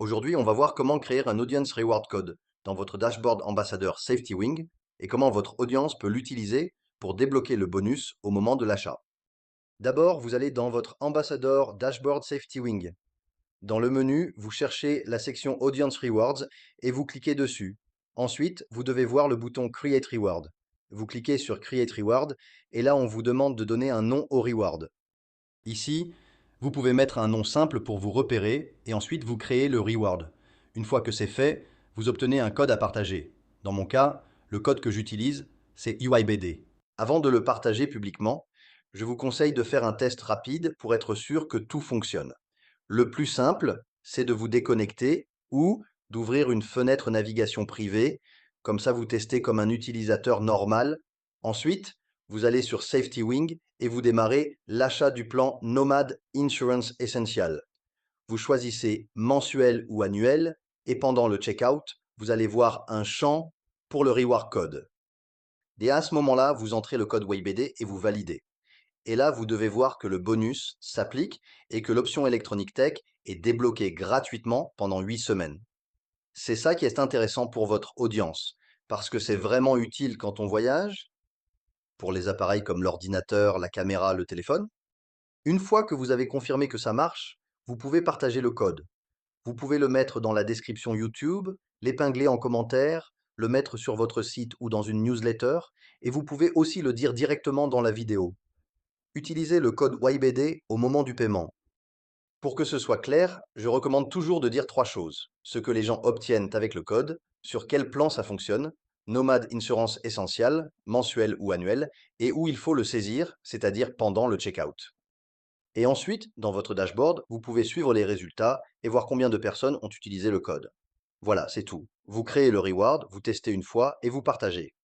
Aujourd'hui, on va voir comment créer un Audience Reward Code dans votre dashboard ambassadeur SafetyWing et comment votre audience peut l'utiliser pour débloquer le bonus au moment de l'achat. D'abord, vous allez dans votre ambassadeur dashboard SafetyWing. Dans le menu, vous cherchez la section Audience Rewards et vous cliquez dessus. Ensuite, vous devez voir le bouton Create Reward. Vous cliquez sur Create Reward et là, on vous demande de donner un nom au reward. Ici, vous pouvez mettre un nom simple pour vous repérer et ensuite vous créez le reward. Une fois que c'est fait, vous obtenez un code à partager. Dans mon cas, le code que j'utilise, c'est UIBD. Avant de le partager publiquement, je vous conseille de faire un test rapide pour être sûr que tout fonctionne. Le plus simple, c'est de vous déconnecter ou d'ouvrir une fenêtre navigation privée. Comme ça, vous testez comme un utilisateur normal. Ensuite, vous allez sur SafetyWing et vous démarrez l'achat du plan Nomad Insurance Essential. Vous choisissez mensuel ou annuel et pendant le checkout, vous allez voir un champ pour le reward code. Et à ce moment-là, vous entrez le code WayBD et vous validez. Et là, vous devez voir que le bonus s'applique et que l'option électronique tech est débloquée gratuitement pendant 8 semaines. C'est ça qui est intéressant pour votre audience, parce que c'est vraiment utile quand on voyage, pour les appareils comme l'ordinateur, la caméra, le téléphone. Une fois que vous avez confirmé que ça marche, vous pouvez partager le code. Vous pouvez le mettre dans la description YouTube, l'épingler en commentaire, le mettre sur votre site ou dans une newsletter, et vous pouvez aussi le dire directement dans la vidéo. Utilisez le code YBD au moment du paiement. Pour que ce soit clair, je recommande toujours de dire trois choses. Ce que les gens obtiennent avec le code, sur quel plan ça fonctionne, Nomad Insurance Essential, mensuel ou annuel, et où il faut le saisir, c'est-à-dire pendant le checkout. Et ensuite, dans votre dashboard, vous pouvez suivre les résultats et voir combien de personnes ont utilisé le code. Voilà, c'est tout. Vous créez le reward, vous testez une fois et vous partagez.